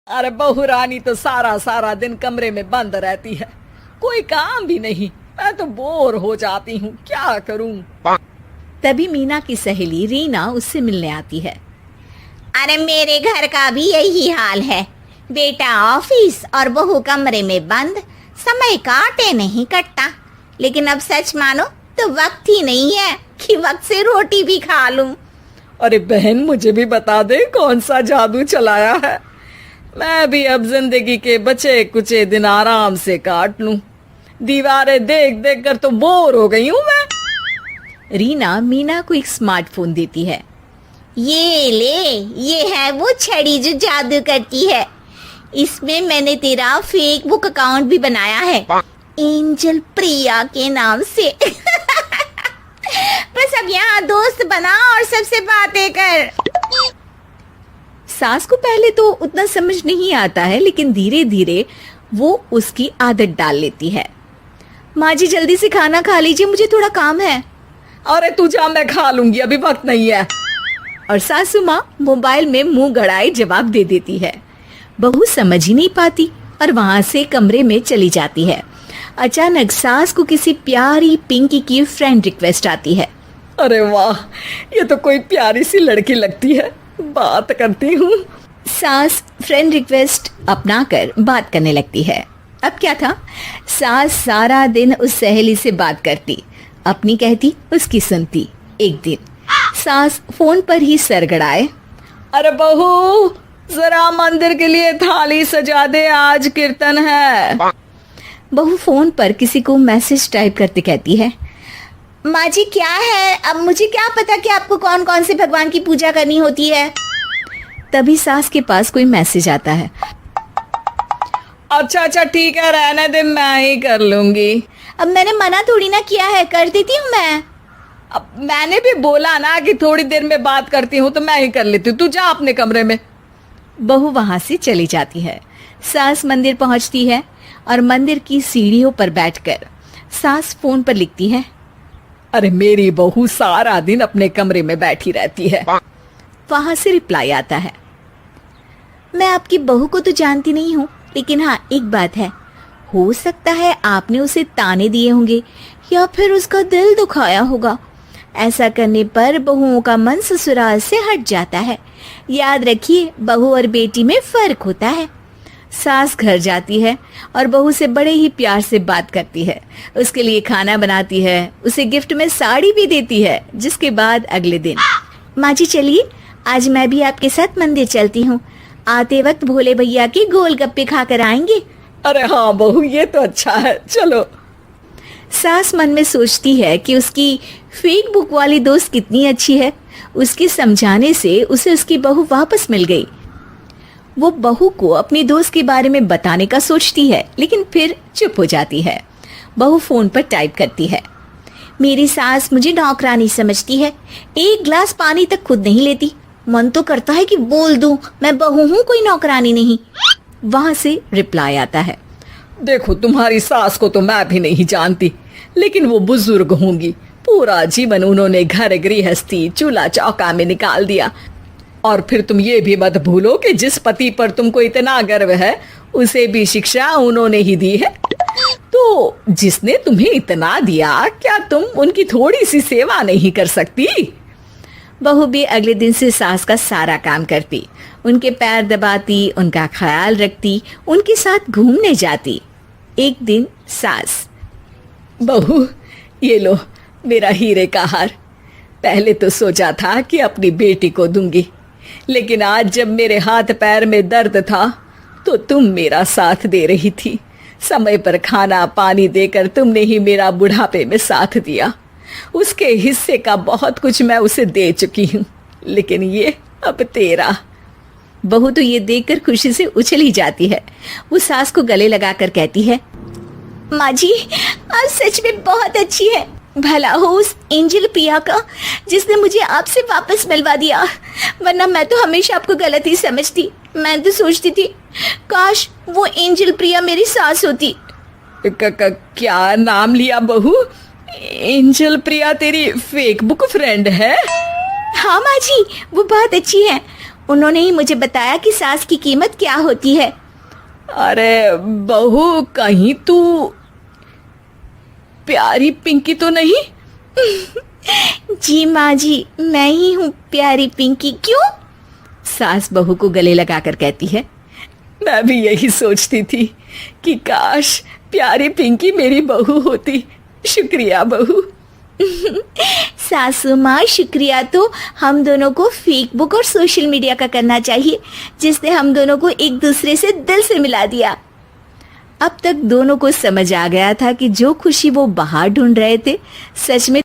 अरे बहू रानी तो सारा सारा दिन कमरे में बंद रहती है, कोई काम भी नहीं। मैं तो बोर हो जाती हूँ, क्या करूँ। तभी मीना की सहेली रीना उससे मिलने आती है। अरे मेरे घर का भी यही हाल है। बेटा ऑफिस और बहू कमरे में बंद, समय काटे नहीं कटता। लेकिन अब सच मानो तो वक्त ही नहीं है कि वक्त से रोटी भी खा लूं। अरे बहन, मुझे भी बता दे कौन सा जादू चलाया है। मैं भी अब जिंदगी के बचे कुचे दिन आराम से काट लूं। दीवारें देख देख कर तो बोर हो गई हूँ मैं। रीना मीना को एक स्मार्टफोन देती है। ये ले, ये है वो छड़ी जो जादू करती है। इसमें मैंने तेरा फेसबुक अकाउंट भी बनाया है, एंजल प्रिया के नाम से। बस अब यहाँ दोस्त बना और सबसे बातें कर। सास को पहले तो उतना समझ नहीं आता है, लेकिन धीरे धीरे वो उसकी आदत डाल लेती है। माँ जी जल्दी से खाना खा लीजिए, मुझे थोड़ा काम है। अरे तू जा, मैं खा लूंगी, अभी वक्त नहीं है। और सासू माँ मोबाइल में मुंह गड़ाए जवाब दे देती है। बहू समझ ही नहीं पाती और वहां से कमरे में चली जाती है। अचानक सास को किसी प्यारी पिंकी की फ्रेंड रिक्वेस्ट आती है। अरे वाह, ये तो कोई प्यारी सी लड़की लगती है, बात करती हूँ। सास फ्रेंड रिक्वेस्ट अपनाकर बात करने लगती है। अब क्या था, सास सारा दिन उस सहेली से बात करती, अपनी कहती, उसकी सुनती। एक दिन सास फोन पर ही सरगड़ाए, अरे बहू जरा मंदिर के लिए थाली सजा दे, आज कीर्तन है। बहू फोन पर किसी को मैसेज टाइप करते कहती है, माँ जी क्या है, अब मुझे क्या पता कि आपको कौन कौन से भगवान की पूजा करनी होती है। तभी सास के पास कोई मैसेज आता है। अच्छा अच्छा ठीक है, रहने दे, मैं ही कर लूंगी। अब मैंने मना थोड़ी ना किया है, कर देती हूँ मैं। अब मैंने भी बोला ना कि थोड़ी देर में बात करती हूँ, तो मैं ही कर लेती हूँ, तू जा अपने कमरे में। बहू वहां से चली जाती है। सास मंदिर पहुंचती है और मंदिर की सीढ़ियों पर बैठकर सास फोन पर लिखती है, अरे मेरी बहू सारा दिन अपने कमरे में बैठी रहती है। वहां से रिप्लाई आता है, मैं आपकी बहू को तो जानती नहीं हूँ, लेकिन हाँ एक बात है, हो सकता है आपने उसे ताने दिए होंगे या फिर उसका दिल दुखाया होगा। ऐसा करने पर बहुओं का मन ससुराल से हट जाता है। याद रखिए, बहू और बेटी में फर्क होता है। सास घर जाती है और बहू से बड़े ही प्यार से बात करती है, उसके लिए खाना बनाती है, उसे गिफ्ट में साड़ी भी देती है। जिसके बाद अगले दिन, माँ जी चलिए आज मैं भी आपके साथ मंदिर चलती हूँ, आते वक्त भोले भैया के गोलगप्पे खाकर आएंगे। अरे हाँ बहू, ये तो अच्छा है, चलो। सास मन में सोचती है कि उसकी फेक बुक वाली दोस्त कितनी अच्छी है। उसके समझाने से उसे उसकी बहू वापस मिल गई। वो बहू को अपनी दोस्त के बारे में बताने का सोचती है, लेकिन फिर चुप हो जाती है। बहू फोन पर टाइप करती है, मेरी सास मुझे नौकरानी समझती है, एक गिलास पानी तक खुद नहीं लेती। मन तो करता है कि बोल दूं, मैं बहू हूँ, कोई नौकरानी नहीं। वहां से रिप्लाई आता है, देखो तुम्हारी सास को तो मैं भी नहीं जानती, लेकिन वो बुजुर्ग होंगी। पूरा जीवन उन्होंने घर गृहस्थी चूल्हा चौका में निकाल दिया। और फिर तुम ये भी मत भूलो कि जिस पति पर तुमको इतना गर्व है, उसे भी शिक्षा उन्होंने ही दी है। तो जिसने तुम्हें इतना दिया, क्या तुम उनकी थोड़ी सी सेवा नहीं कर सकती। बहू भी अगले दिन से सास का सारा काम करती, उनके पैर दबाती, उनका ख्याल रखती, उनके साथ घूमने जाती। एक दिन सास, बहू ये लो मेरा हीरे का हार। पहले तो सोचा था कि अपनी बेटी को दूंगी, लेकिन आज जब मेरे हाथ पैर में दर्द था तो तुम मेरा साथ दे रही थी। समय पर खाना पानी देकर तुमने ही मेरा बुढ़ापे में साथ दिया। उसके हिस्से का बहुत कुछ मैं उसे दे चुकी हूँ, लेकिन ये अब तेरा। बहू तो ये देखकर खुशी से उछली जाती है। वो सास को गले लगाकर कहती है, माँ जी आप सच में बहुत अच्छी है। भला हो उस एंजल प्रिया का जिसने मुझे आपसे वापस मिलवा दिया, वरना मैं तो हमेशा आपको गलत ही समझती। मैं तो सोचती थी काश वो एंजल प्रिया मेरी सास होती। क्या नाम लिया बहू? एंजल प्रिया तेरी फेसबुक फ्रेंड है? हाँ माँ जी, वो बहुत अच्छी है। उन्होंने ही मुझे बताया कि सास की कीमत क्या होती है। अरे बहू, कहीं तू प्यारी पिंकी तो नहीं? जी माँ जी, मैं ही हूँ प्यारी पिंकी। क्यों? सास बहू को गले लगाकर कहती है। मैं भी यही सोचती थी कि काश प्यारी पिंकी मेरी बहू होती। शुक्रिया बहू। सासू माँ, शुक्रिया तो हम दोनों को फेसबुक और सोशल मीडिया का करना चाहिए, जिसने हम दोनों को एक दूसरे से दिल से मिला दिया। अब तक दोनों को समझ आ गया था कि जो खुशी वो बाहर ढूंढ रहे थे सच में